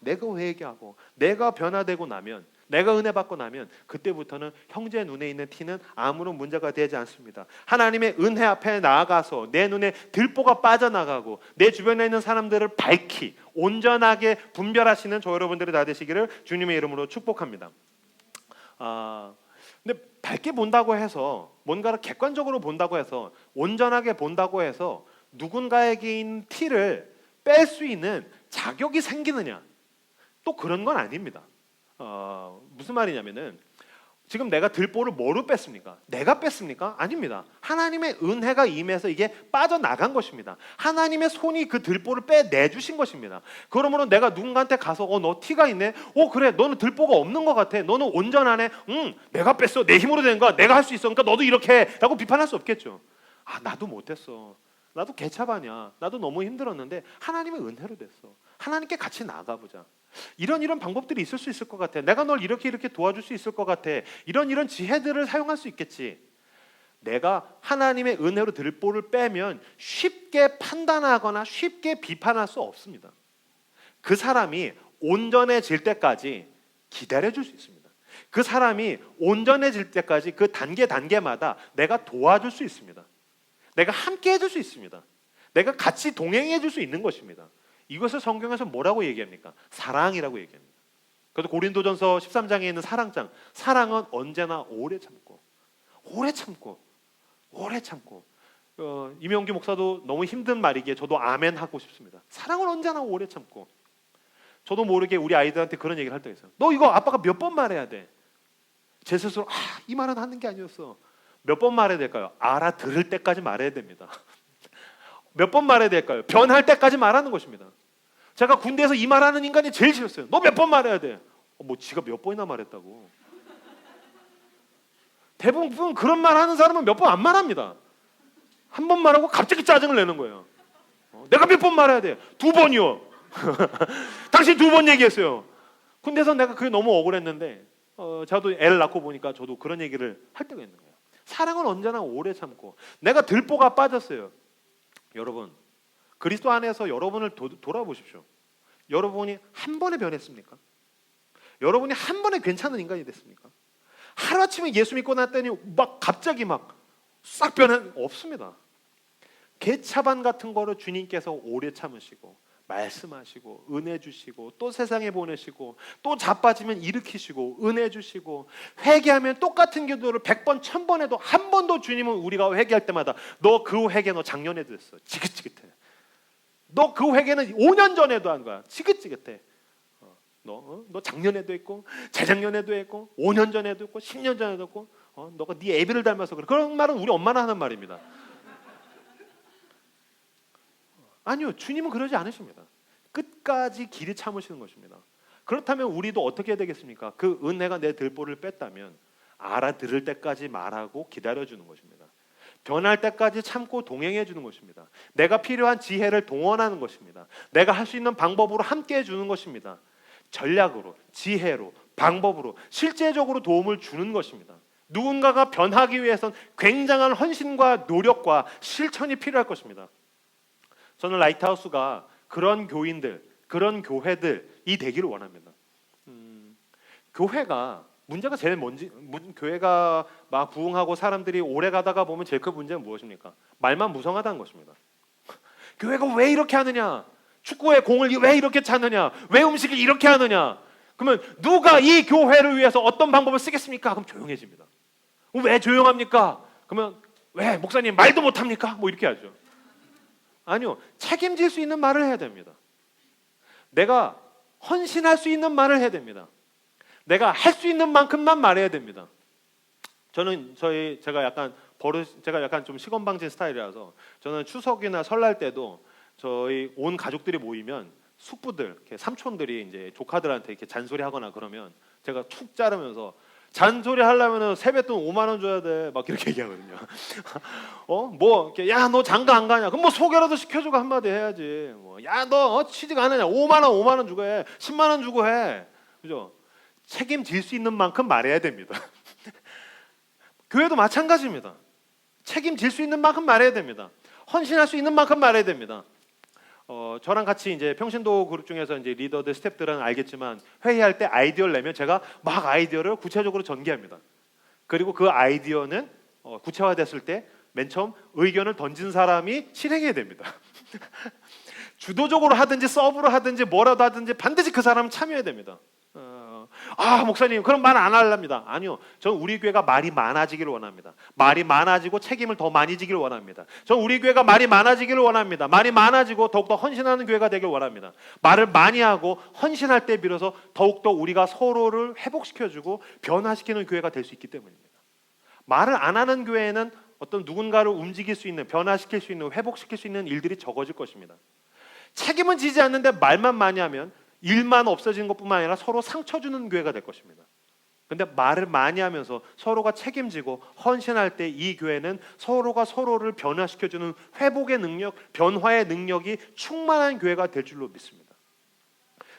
[SPEAKER 1] 내가 회개하고 내가 변화되고 나면 내가 은혜 받고 나면 그때부터는 형제 눈에 있는 티는 아무런 문제가 되지 않습니다. 하나님의 은혜 앞에 나아가서 내 눈에 들보가 빠져나가고 내 주변에 있는 사람들을 밝히 온전하게 분별하시는 저 여러분들이 다 되시기를 주님의 이름으로 축복합니다. 근데 밝게 본다고 해서 뭔가를 객관적으로 본다고 해서 온전하게 본다고 해서 누군가에게 있는 티를 뺄 수 있는 자격이 생기느냐? 또 그런 건 아닙니다. 무슨 말이냐면은 지금 내가 들보를 뭐로 뺐습니까? 내가 뺐습니까? 아닙니다. 하나님의 은혜가 임해서 이게 빠져나간 것입니다. 하나님의 손이 그 들보를 빼내주신 것입니다. 그러므로 내가 누군가한테 가서 너 티가 있네? 그래 너는 들보가 없는 것 같아. 너는 온전하네. 내가 뺐어. 내 힘으로 된 거야. 내가 할 수 있어. 그러니까 너도 이렇게 해. 라고 비판할 수 없겠죠. 나도 못했어. 나도 개차반이야. 나도 너무 힘들었는데 하나님의 은혜로 됐어. 하나님께 같이 나가보자. 이런 방법들이 있을 수 있을 것 같아. 내가 널 이렇게 도와줄 수 있을 것 같아. 이런 지혜들을 사용할 수 있겠지. 내가 하나님의 은혜로 들보를 빼면 쉽게 판단하거나 쉽게 비판할 수 없습니다. 그 사람이 온전해질 때까지 기다려줄 수 있습니다. 그 사람이 온전해질 때까지 그 단계마다 내가 도와줄 수 있습니다. 내가 함께 해줄 수 있습니다. 내가 같이 동행해 줄 수 있는 것입니다. 이것을 성경에서 뭐라고 얘기합니까? 사랑이라고 얘기합니다. 그래서 고린도전서 13장에 있는 사랑장, 사랑은 언제나 오래 참고 이명규 목사도 너무 힘든 말이기에 저도 아멘 하고 싶습니다. 사랑은 언제나 오래 참고. 저도 모르게 우리 아이들한테 그런 얘기를 할 때가 있어요. 너 이거 아빠가 몇 번 말해야 돼? 제 스스로 이 말은 하는 게 아니었어. 몇 번 말해야 될까요? 알아들을 때까지 말해야 됩니다. 몇 번 말해야 될까요? 변할 때까지 말하는 것입니다. 제가 군대에서 이 말하는 인간이 제일 싫었어요. 너 몇 번 말해야 돼? 지가 몇 번이나 말했다고. 대부분 그런 말 하는 사람은 몇 번 안 말합니다. 한 번 말하고 갑자기 짜증을 내는 거예요. 내가 몇 번 말해야 돼? 2번이요. 당신 2번 얘기했어요. 군대에서 내가 그게 너무 억울했는데 저도 애를 낳고 보니까 저도 그런 얘기를 할 때가 있는 거예요. 사랑은 언제나 오래 참고. 내가 들보가 빠졌어요. 여러분, 그리스도 안에서 여러분을 돌아보십시오. 여러분이 한 번에 변했습니까? 여러분이 한 번에 괜찮은 인간이 됐습니까? 하루아침에 예수 믿고 났더니 갑자기 싹 변한 없습니다. 개차반 같은 거를 주님께서 오래 참으시고 말씀하시고 은혜 주시고 또 세상에 보내시고 또 자빠지면 일으키시고 은혜 주시고 회개하면 똑같은 기도를 100번 1000번 해도 한 번도 주님은 우리가 회개할 때마다 너 그 회개 너 작년에도 했어. 지긋지긋해. 너 그 회개는 5년 전에도 한 거야. 지긋지긋해. 너 작년에도 했고 재작년에도 했고 5년 전에도 했고 10년 전에도 했고 너가 네 애비를 닮아서 그래. 그런 말은 우리 엄마나 하는 말입니다. 아니요, 주님은 그러지 않으십니다. 끝까지 길이 참으시는 것입니다. 그렇다면 우리도 어떻게 해야 되겠습니까? 그 은혜가 내 들보를 뺐다면 알아들을 때까지 말하고 기다려주는 것입니다. 변할 때까지 참고 동행해 주는 것입니다. 내가 필요한 지혜를 동원하는 것입니다. 내가 할 수 있는 방법으로 함께 해주는 것입니다. 전략으로, 지혜로, 방법으로 실제적으로 도움을 주는 것입니다. 누군가가 변하기 위해서는 굉장한 헌신과 노력과 실천이 필요할 것입니다. 저는 라이트하우스가 그런 교인들, 그런 교회들이 되기를 원합니다. 교회가 문제가 제일 뭔지, 교회가 막 부흥하고 사람들이 오래 가다가 보면 제일 큰 문제는 무엇입니까? 말만 무성하다는 것입니다. 교회가 왜 이렇게 하느냐? 축구의 공을 왜 이렇게 차느냐? 왜 음식을 이렇게 하느냐? 그러면 누가 이 교회를 위해서 어떤 방법을 쓰겠습니까? 그럼 조용해집니다. 왜 조용합니까? 그러면 왜 목사님 말도 못합니까? 뭐 이렇게 하죠. 아니요, 책임질 수 있는 말을 해야 됩니다. 내가 헌신할 수 있는 말을 해야 됩니다. 내가 할 수 있는 만큼만 말해야 됩니다. 제가 약간 좀 시건방진 스타일이라서 저는 추석이나 설날 때도 저희 온 가족들이 모이면 숙부들, 이렇게 삼촌들이 이제 조카들한테 이렇게 잔소리하거나 그러면 제가 툭 자르면서 잔소리 하려면은 세뱃돈 5만 원 줘야 돼. 막 이렇게 얘기하거든요. 뭐 이렇게 야, 너 장가 안 가냐? 그럼 뭐 소개라도 시켜주고 한마디 해야지. 야, 너 취직 안 하냐? 5만 원 주고 해. 10만 원 주고 해. 그죠? 책임질 수 있는 만큼 말해야 됩니다. 교회도 마찬가지입니다. 책임질 수 있는 만큼 말해야 됩니다. 헌신할 수 있는 만큼 말해야 됩니다. 저랑 같이 이제 평신도 그룹 중에서 이제 리더들, 스태프들은 알겠지만 회의할 때 아이디어를 내면 제가 막 아이디어를 구체적으로 전개합니다. 그리고 그 아이디어는 구체화됐을 때 맨 처음 의견을 던진 사람이 실행해야 됩니다. 주도적으로 하든지 서브로 하든지 뭐라도 하든지 반드시 그 사람은 참여해야 됩니다. 목사님 그럼 말 안 하랍니다. 아니요, 저는 우리 교회가 말이 많아지기를 원합니다. 말이 많아지고 책임을 더 많이 지기를 원합니다. 저는 우리 교회가 말이 많아지기를 원합니다. 말이 많아지고 더욱더 헌신하는 교회가 되길 원합니다. 말을 많이 하고 헌신할 때 비로소 더욱더 우리가 서로를 회복시켜주고 변화시키는 교회가 될 수 있기 때문입니다. 말을 안 하는 교회에는 어떤 누군가를 움직일 수 있는, 변화시킬 수 있는, 회복시킬 수 있는 일들이 적어질 것입니다. 책임은 지지 않는데 말만 많이 하면 일만 없어지는 것뿐만 아니라 서로 상처 주는 교회가 될 것입니다. 근데 말을 많이 하면서 서로가 책임지고 헌신할 때 이 교회는 서로가 서로를 변화시켜주는 회복의 능력, 변화의 능력이 충만한 교회가 될 줄로 믿습니다.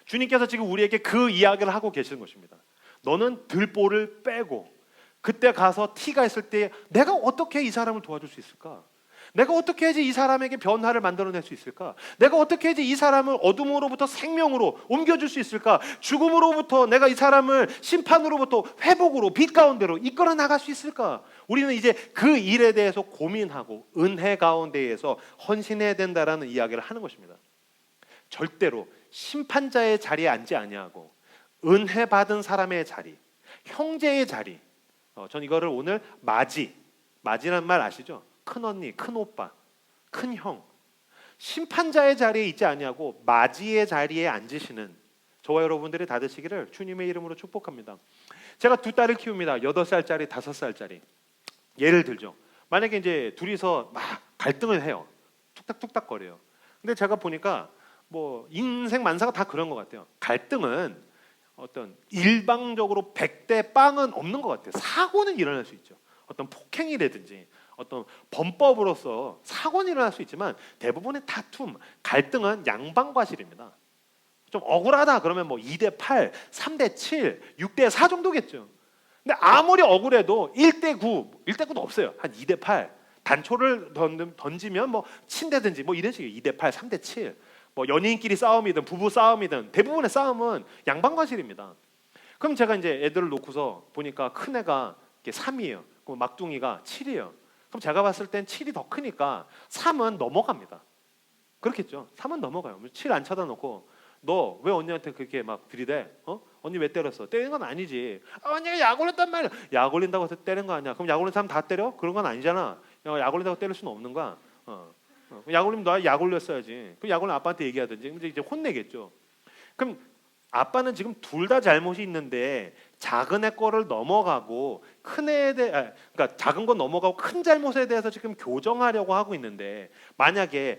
[SPEAKER 1] 주님께서 지금 우리에게 그 이야기를 하고 계시는 것입니다. 너는 들보를 빼고 그때 가서 티가 있을 때 내가 어떻게 이 사람을 도와줄 수 있을까? 내가 어떻게 해야지 이 사람에게 변화를 만들어낼 수 있을까? 내가 어떻게 해야지 이 사람을 어둠으로부터 생명으로 옮겨줄 수 있을까? 죽음으로부터 내가 이 사람을 심판으로부터 회복으로 빛 가운데로 이끌어 나갈 수 있을까? 우리는 이제 그 일에 대해서 고민하고 은혜 가운데에서 헌신해야 된다라는 이야기를 하는 것입니다. 절대로 심판자의 자리에 앉지 아니하고 은혜 받은 사람의 자리, 형제의 자리. 전 이거를 오늘 마지란 말 아시죠? 큰 언니, 큰 오빠, 큰 형, 심판자의 자리에 있지 아니하고 마지의 자리에 앉으시는 저와 여러분들이 다 되시기를 주님의 이름으로 축복합니다. 제가 두 딸을 키웁니다. 8살짜리, 5살짜리. 예를 들죠. 만약에 이제 둘이서 막 갈등을 해요. 툭닥툭닥 거려요. 근데 제가 보니까 뭐 인생 만사가 다 그런 것 같아요. 갈등은 어떤 일방적으로 100대 빵은 없는 것 같아요. 사고는 일어날 수 있죠. 어떤 폭행이라든지 어떤 범법으로서 사고는 일어날 수 있지만 대부분의 다툼, 갈등은 양방과실입니다. 좀 억울하다 그러면 뭐 2대8, 3대7, 6대4 정도겠죠. 근데 아무리 억울해도 1대9도 없어요. 한 2대8 단초를 던지면 뭐 친다든지 뭐 이런 식이에요. 2대8, 3대7 뭐 연인끼리 싸움이든 부부 싸움이든 대부분의 싸움은 양방과실입니다. 그럼 제가 이제 애들을 놓고서 보니까 큰 애가 3이에요. 그럼 막둥이가 7이에요. 그럼 제가 봤을 땐 7이 더 크니까 3은 넘어갑니다. 그렇겠죠. 3은 넘어가요. 7 안 쳐다놓고 너 왜 언니한테 그렇게 막 들이대? 언니 왜 때렸어? 때린 건 아니지. 언니가 약 올렸단 말이야. 약 올린다고 해서 때린 거 아니야. 그럼 약 올린 사람 다 때려? 그런 건 아니잖아. 약 올린다고 때릴 수는 없는 거야. 약 올리면 너 약 올렸어야지. 그럼 약 올리면 아빠한테 얘기하든지. 이제 혼내겠죠. 그럼 아빠는 지금 둘 다 잘못이 있는데 작은 애 거를 넘어가고 큰 애에 대해, 그러니까 작은 건 넘어가고 큰 잘못에 대해서 지금 교정하려고 하고 있는데, 만약에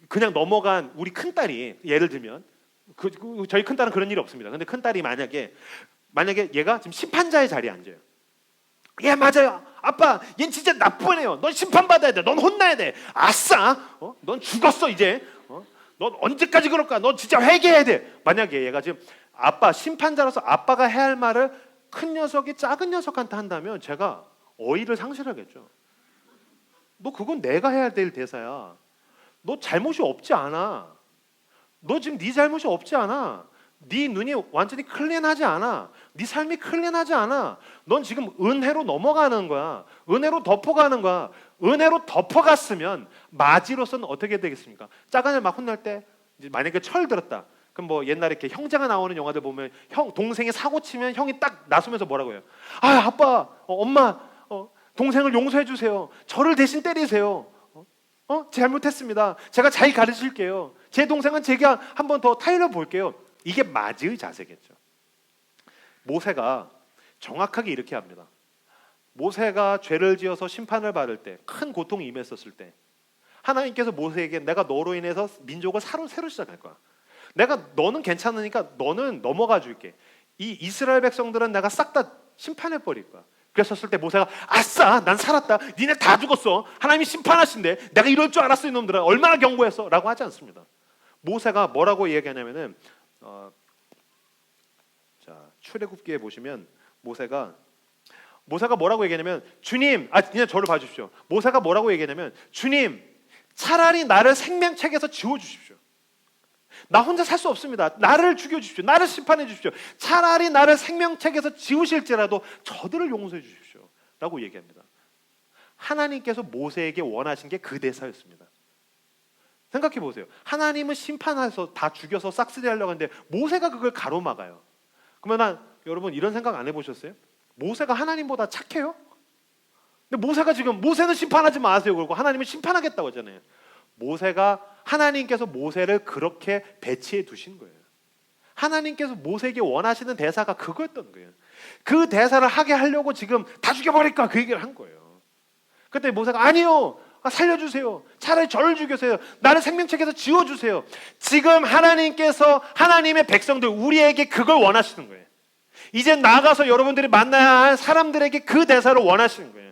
[SPEAKER 1] 그냥 넘어간 우리 큰 딸이, 예를 들면 저희 큰 딸은 그런 일이 없습니다. 근데 큰 딸이 만약에 얘가 지금 심판자의 자리에 앉아요. 예, 맞아요. 아빠, 얜 진짜 나쁜 애요. 넌 심판받아야 돼. 넌 혼나야 돼. 아싸. 넌 죽었어 이제. 넌 언제까지 그럴 거야. 넌 진짜 회개해야 돼. 만약에 얘가 지금 아빠, 심판자로서 아빠가 해야 할 말을 큰 녀석이 작은 녀석한테 한다면 제가 어이를 상실하겠죠. 너 그건 내가 해야 될 대사야. 너 잘못이 없지 않아. 너 지금 네 잘못이 없지 않아. 네 눈이 완전히 클린하지 않아. 네 삶이 클린하지 않아. 넌 지금 은혜로 넘어가는 거야. 은혜로 덮어가는 거야. 은혜로 덮어갔으면 마지로서는 어떻게 되겠습니까? 작은 애 막 혼날 때 이제 만약에 철 들었다. 그럼 뭐 옛날에 이렇게 형제가 나오는 영화들 보면 동생이 사고 치면 형이 딱 나서면서 뭐라고 해요? 아, 아빠, 엄마, 동생을 용서해 주세요. 저를 대신 때리세요. 잘못했습니다. 제가 잘 가르칠게요. 제 동생은 제가 한 번 더 타일러 볼게요. 이게 마지의 자세겠죠. 모세가 정확하게 이렇게 합니다. 모세가 죄를 지어서 심판을 받을 때, 큰 고통이 임했었을 때 하나님께서 모세에게 내가 너로 인해서 민족을 새로 시작할 거야. 너는 괜찮으니까 너는 넘어가 줄게. 이 이스라엘 백성들은 내가 싹 다 심판해 버릴 거야. 그랬었을 때 모세가 아싸, 난 살았다. 니네 다 죽었어. 하나님이 심판하신대. 내가 이럴 줄 알았어 이놈들아. 얼마나 경고했어? 라고 하지 않습니다. 모세가 뭐라고 얘기하냐면은 자, 출애굽기에 보시면 모세가 뭐라고 얘기하냐면, 주님, 그냥 저를 봐주십시오. 모세가 뭐라고 얘기하냐면, 주님, 차라리 나를 생명책에서 지워주십시오. 나 혼자 살 수 없습니다. 나를 죽여주십시오. 나를 심판해 주십시오. 차라리 나를 생명책에서 지우실지라도 저들을 용서해 주십시오. 라고 얘기합니다. 하나님께서 모세에게 원하신 게 그 대사였습니다. 생각해 보세요. 하나님은 심판해서 다 죽여서 싹쓸이 하려고 하는데 모세가 그걸 가로막아요. 그러면 여러분 이런 생각 안 해보셨어요? 모세가 하나님보다 착해요? 근데 모세는 심판하지 마세요 그러고 하나님은 심판하겠다고 하잖아요. 하나님께서 모세를 그렇게 배치해 두신 거예요. 하나님께서 모세에게 원하시는 대사가 그거였던 거예요. 그 대사를 하게 하려고 지금 다 죽여버릴까 그 얘기를 한 거예요. 그때 모세가 아니요, 살려주세요. 차라리 저를 죽여주세요. 나를 생명책에서 지워주세요. 지금 하나님께서 하나님의 백성들 우리에게 그걸 원하시는 거예요. 이제 나가서 여러분들이 만나야 할 사람들에게 그 대사를 원하시는 거예요.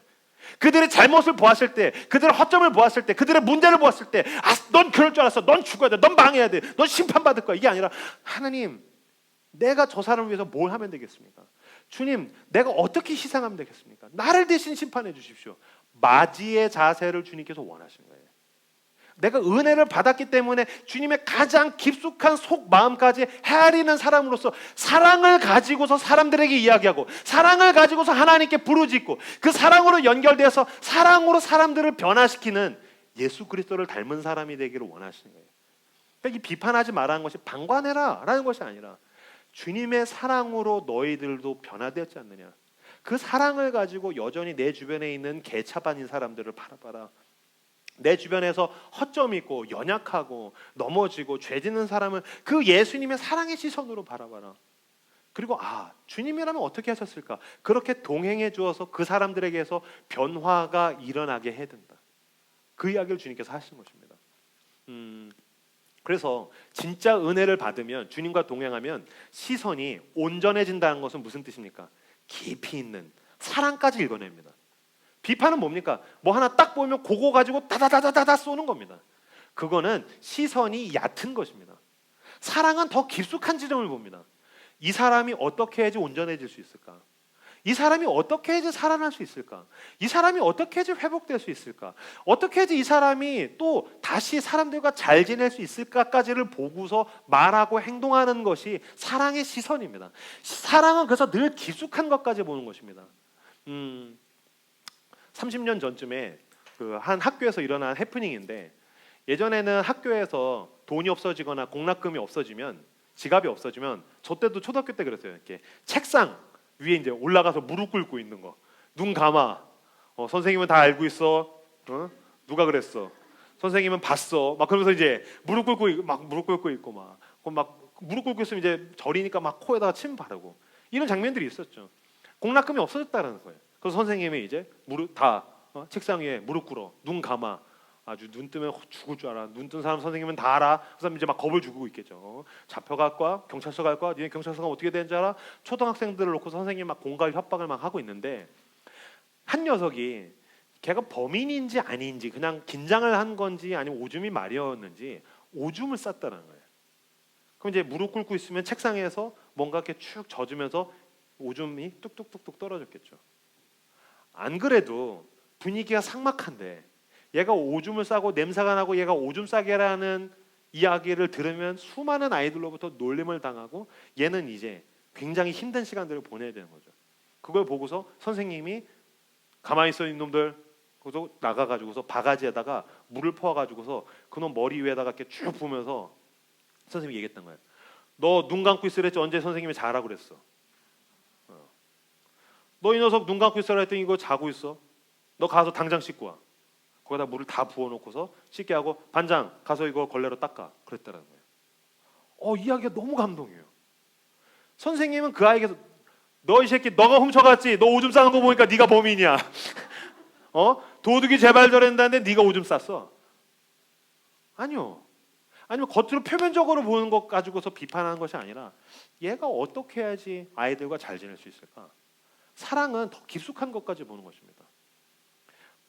[SPEAKER 1] 그들의 잘못을 보았을 때, 그들의 허점을 보았을 때, 그들의 문제를 보았을 때, 넌 그럴 줄 알았어. 넌 죽어야 돼. 넌 망해야 돼. 넌 심판받을 거야. 이게 아니라 하나님, 내가 저 사람을 위해서 뭘 하면 되겠습니까? 주님, 내가 어떻게 희생하면 되겠습니까? 나를 대신 심판해 주십시오. 마지의 자세를 주님께서 원하시는 거예요. 내가 은혜를 받았기 때문에 주님의 가장 깊숙한 속마음까지 헤아리는 사람으로서 사랑을 가지고서 사람들에게 이야기하고 사랑을 가지고서 하나님께 부르짖고 그 사랑으로 연결돼서 사랑으로 사람들을 변화시키는 예수 그리스도를 닮은 사람이 되기를 원하시는 거예요. 그러니까 이 비판하지 말라는 것이 방관해라 라는 것이 아니라 주님의 사랑으로 너희들도 변화되었지 않느냐. 그 사랑을 가지고 여전히 내 주변에 있는 개차반인 사람들을 바라봐라. 내 주변에서 허점이 있고 연약하고 넘어지고 죄 짓는 사람은 그 예수님의 사랑의 시선으로 바라봐라. 그리고 주님이라면 어떻게 하셨을까? 그렇게 동행해 주어서 그 사람들에게서 변화가 일어나게 해야 된다. 그 이야기를 주님께서 하시는 것입니다. 그래서 진짜 은혜를 받으면, 주님과 동행하면 시선이 온전해진다는 것은 무슨 뜻입니까? 깊이 있는 사랑까지 읽어냅니다. 비판은 뭡니까? 뭐 하나 딱 보면 그거 가지고 다다다다다 쏘는 겁니다. 그거는 시선이 얕은 것입니다. 사랑은 더 깊숙한 지점을 봅니다. 이 사람이 어떻게 해야지 온전해질 수 있을까? 이 사람이 어떻게 해야지 살아날 수 있을까? 이 사람이 어떻게 해야지 회복될 수 있을까? 어떻게 해야지 이 사람이 또 다시 사람들과 잘 지낼 수 있을까까지를 보고서 말하고 행동하는 것이 사랑의 시선입니다. 사랑은 그래서 늘 깊숙한 것까지 보는 것입니다. 30년 전쯤에 그 한 학교에서 일어난 해프닝인데, 예전에는 학교에서 돈이 없어지거나 공락금이 없어지면, 지갑이 없어지면, 저 때도 초등학교 때 그랬어요. 이렇게 책상 위에 이제 올라가서 무릎 꿇고 있는 거. 눈 감아. 선생님은 다 알고 있어. 누가 그랬어? 선생님은 봤어. 막 그러면서 이제 무릎 꿇고 있고 막 무릎 꿇고 있으면 이제 절이니까 막 코에다가 침 바르고 이런 장면들이 있었죠. 공락금이 없어졌다는 거예요. 그래서 선생님이 이제 무릎 다 책상 위에 무릎 꿇어 눈 감아 아주 눈 뜨면 죽을 줄 알아. 눈 뜬 사람 선생님은 다 알아. 그 사람 이제 막 겁을 주고 있겠죠. 잡혀갈 거야? 경찰서 갈 거야? 니네 경찰서 가면 어떻게 되는지 알아? 초등학생들을 놓고 선생님 막 공갈 협박을 막 하고 있는데 한 녀석이 걔가 범인인지 아닌지 그냥 긴장을 한 건지 아니면 오줌이 말이었는지 오줌을 쌌다는 거예요. 그럼 이제 무릎 꿇고 있으면 책상에서 뭔가 이렇게 축 젖으면서 오줌이 뚝뚝뚝뚝 떨어졌겠죠. 안 그래도 분위기가 삭막한데 얘가 오줌을 싸고 냄새가 나고 얘가 오줌 싸게라는 이야기를 들으면 수많은 아이들로부터 놀림을 당하고 얘는 이제 굉장히 힘든 시간들을 보내야 되는 거죠. 그걸 보고서 선생님이 가만히 있어 있는 놈들 그래서 나가가지고서 바가지에다가 물을 퍼와가지고서 그놈 머리 위에다가 이렇게 쭉 부으면서 선생님이 얘기했던 거예요. 너 눈 감고 있으랬지 언제 선생님이 자라고 그랬어. 너 이 녀석 눈 감고 있으라 했더니 이거 자고 있어. 너 가서 당장 씻고 와. 거기다 물을 다 부어놓고서 씻게 하고 반장 가서 이거 걸레로 닦아. 그랬다는 거예요. 이야기가 너무 감동이에요. 선생님은 그 아이에게 너 이 새끼 너가 훔쳐갔지. 너 오줌 싸는 거 보니까 네가 범인이야. 도둑이 재발 저랬다는데 네가 오줌 쌌어. 아니요. 아니면 겉으로 표면적으로 보는 것 가지고서 비판하는 것이 아니라 얘가 어떻게 해야지 아이들과 잘 지낼 수 있을까? 사랑은 더 깊숙한 것까지 보는 것입니다.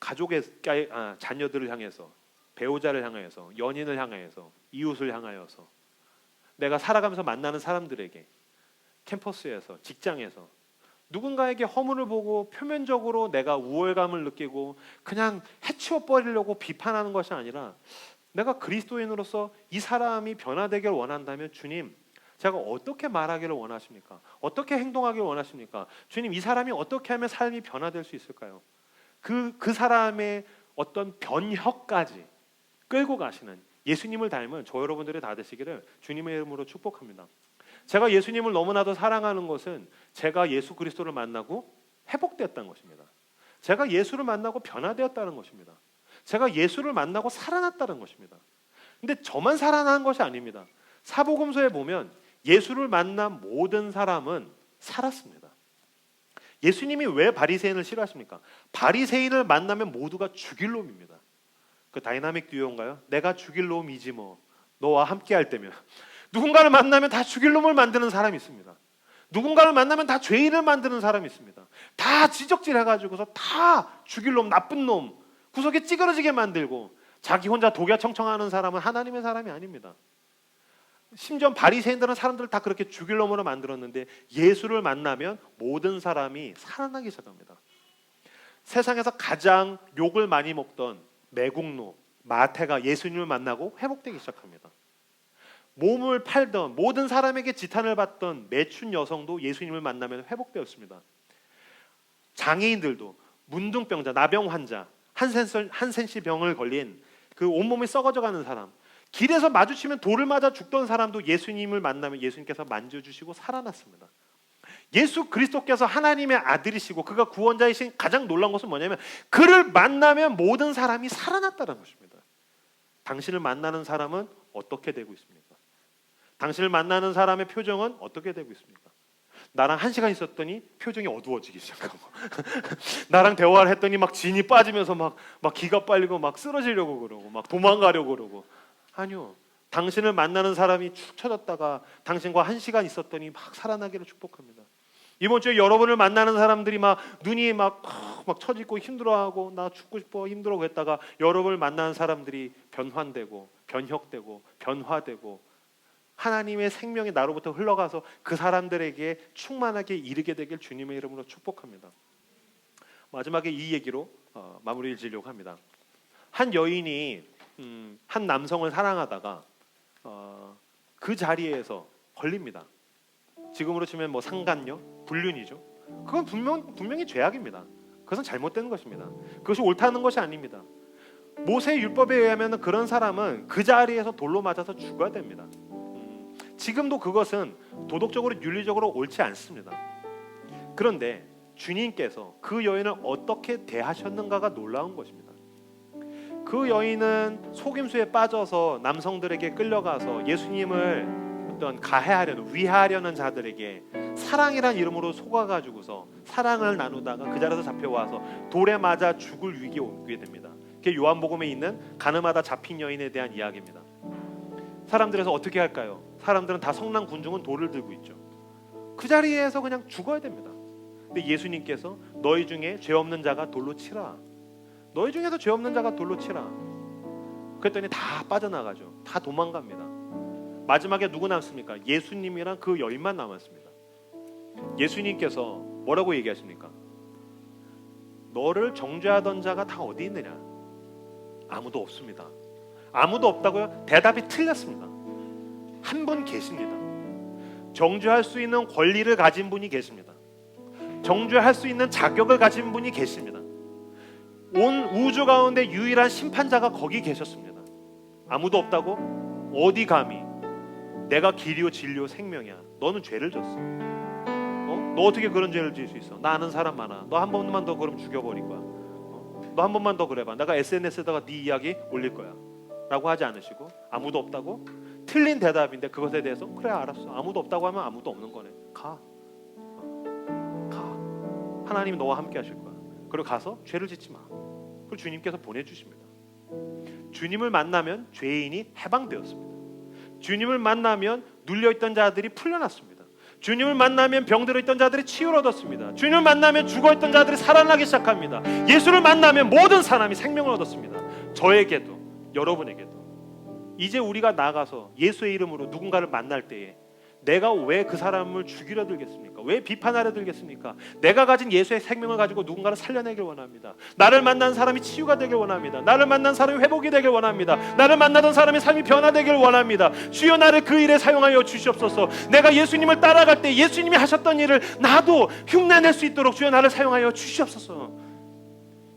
[SPEAKER 1] 가족의 자녀들을 향해서, 배우자를 향해서, 연인을 향해서, 이웃을 향하여서, 내가 살아가면서 만나는 사람들에게, 캠퍼스에서, 직장에서 누군가에게 허물을 보고 표면적으로 내가 우월감을 느끼고 그냥 해치워 버리려고 비판하는 것이 아니라 내가 그리스도인으로서 이 사람이 변화되기를 원한다면 주님, 제가 어떻게 말하기를 원하십니까? 어떻게 행동하기를 원하십니까? 주님, 이 사람이 어떻게 하면 삶이 변화될 수 있을까요? 그 사람의 어떤 변혁까지 끌고 가시는 예수님을 닮은 저 여러분들이 다 되시기를 주님의 이름으로 축복합니다. 제가 예수님을 너무나도 사랑하는 것은 제가 예수 그리스도를 만나고 회복되었다는 것입니다. 제가 예수를 만나고 변화되었다는 것입니다. 제가 예수를 만나고 살아났다는 것입니다. 근데 저만 살아난 것이 아닙니다. 사복음서에 보면 예수를 만난 모든 사람은 살았습니다. 예수님이 왜 바리새인을 싫어하십니까? 바리새인을 만나면 모두가 죽일 놈입니다. 그 다이나믹 듀오인가요? 내가 죽일 놈이지 뭐 너와 함께 할 때면 누군가를 만나면 다 죽일 놈을 만드는 사람이 있습니다. 누군가를 만나면 다 죄인을 만드는 사람이 있습니다. 다 지적질해가지고서 다 죽일 놈, 나쁜 놈, 구석에 찌그러지게 만들고 자기 혼자 독야청청하는 사람은 하나님의 사람이 아닙니다. 심지어 바리새인들은 사람들을 다 그렇게 죽일 놈으로 만들었는데 예수를 만나면 모든 사람이 살아나기 시작합니다. 세상에서 가장 욕을 많이 먹던 매국노 마태가 예수님을 만나고 회복되기 시작합니다. 몸을 팔던 모든 사람에게 지탄을 받던 매춘 여성도 예수님을 만나면 회복되었습니다. 장애인들도 문둥병자, 나병 환자, 한센시 병을 걸린 그 온몸이 썩어져가는 사람, 길에서 마주치면 돌을 맞아 죽던 사람도 예수님을 만나면 예수님께서 만져주시고 살아났습니다. 예수 그리스도께서 하나님의 아들이시고 그가 구원자이신 가장 놀라운 것은 뭐냐면 그를 만나면 모든 사람이 살아났다는 것입니다. 당신을 만나는 사람은 어떻게 되고 있습니까? 당신을 만나는 사람의 표정은 어떻게 되고 있습니까? 나랑 1시간 있었더니 표정이 어두워지기 시작하고 나랑 대화를 했더니 막 진이 빠지면서 막 기가 빨리고 막 쓰러지려고 그러고 막 도망가려고 그러고. 아니요. 당신을 만나는 사람이 축 처졌다가 당신과 1시간 있었더니 막 살아나기를 축복합니다. 이번 주에 여러분을 만나는 사람들이 막 눈이 막 처지고 힘들어하고 나 죽고 싶어 힘들어 그랬다가 여러분을 만나는 사람들이 변환되고 변혁되고 변화되고 하나님의 생명이 나로부터 흘러가서 그 사람들에게 충만하게 이르게 되길 주님의 이름으로 축복합니다. 마지막에 이 얘기로 마무리를 지으려고 합니다. 한 여인이 한 남성을 사랑하다가 그 자리에서 걸립니다. 지금으로 치면 뭐 상간녀, 불륜이죠. 그건 분명히 죄악입니다. 그것은 잘못된 것입니다. 그것이 옳다는 것이 아닙니다. 모세 율법에 의하면 그런 사람은 그 자리에서 돌로 맞아서 죽어야 됩니다. 지금도 그것은 도덕적으로 윤리적으로 옳지 않습니다. 그런데 주님께서 그 여인을 어떻게 대하셨는가가 놀라운 것입니다. 그 여인은 속임수에 빠져서 남성들에게 끌려가서 예수님을 어떤 가해하려는, 위하려는 자들에게 사랑이란 이름으로 속아가지고서 사랑을 나누다가 그 자리에서 잡혀와서 돌에 맞아 죽을 위기에 오게 됩니다. 그게 요한복음에 있는 가늠하다 잡힌 여인에 대한 이야기입니다. 사람들에서 어떻게 할까요? 사람들은 다 성난 군중은 돌을 들고 있죠. 그 자리에서 그냥 죽어야 됩니다. 근데 예수님께서 너희 중에 죄 없는 자가 돌로 치라. 너희 중에서 죄 없는 자가 돌로 치라. 그랬더니 다 빠져나가죠. 다 도망갑니다. 마지막에 누구 남습니까? 예수님이랑 그 여인만 남았습니다. 예수님께서 뭐라고 얘기하십니까? 너를 정죄하던 자가 다 어디 있느냐? 아무도 없습니다. 아무도 없다고요? 대답이 틀렸습니다. 한 분 계십니다. 정죄할 수 있는 권리를 가진 분이 계십니다. 정죄할 수 있는 자격을 가진 분이 계십니다. 온 우주 가운데 유일한 심판자가 거기 계셨습니다. 아무도 없다고? 어디 감히? 내가 길이요 진리요 생명이야. 너는 죄를 졌어. 너 어떻게 그런 죄를 지을 수 있어? 나 아는 사람 많아. 너 한 번만 더 그럼 죽여버릴 거야. 너 한 번만 더 그래봐. 내가 SNS에다가 네 이야기 올릴 거야. 라고 하지 않으시고 아무도 없다고? 틀린 대답인데 그것에 대해서 그래 알았어. 아무도 없다고 하면 아무도 없는 거네. 가. 하나님이 너와 함께 하실 거야. 그리고 가서 죄를 짓지 마. 그리고 주님께서 보내주십니다. 주님을 만나면 죄인이 해방되었습니다. 주님을 만나면 눌려있던 자들이 풀려났습니다. 주님을 만나면 병들어 있던 자들이 치유를 얻었습니다. 주님을 만나면 죽어있던 자들이 살아나기 시작합니다. 예수를 만나면 모든 사람이 생명을 얻었습니다. 저에게도 여러분에게도 이제 우리가 나가서 예수의 이름으로 누군가를 만날 때에 내가 왜 그 사람을 죽이려 들겠습니까? 왜 비판하려 들겠습니까? 내가 가진 예수의 생명을 가지고 누군가를 살려내길 원합니다. 나를 만난 사람이 치유가 되길 원합니다. 나를 만난 사람이 회복이 되길 원합니다. 나를 만나던 사람의 삶이 변화되길 원합니다. 주여 나를 그 일에 사용하여 주시옵소서. 내가 예수님을 따라갈 때 예수님이 하셨던 일을 나도 흉내낼 수 있도록 주여 나를 사용하여 주시옵소서.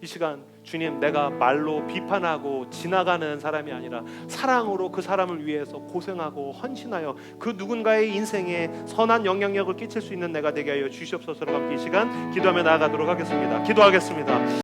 [SPEAKER 1] 이 시간 주님, 내가 말로 비판하고 지나가는 사람이 아니라 사랑으로 그 사람을 위해서 고생하고 헌신하여 그 누군가의 인생에 선한 영향력을 끼칠 수 있는 내가 되게 하여 주시옵소서로 함께 이 시간 기도하며 나아가도록 하겠습니다. 기도하겠습니다.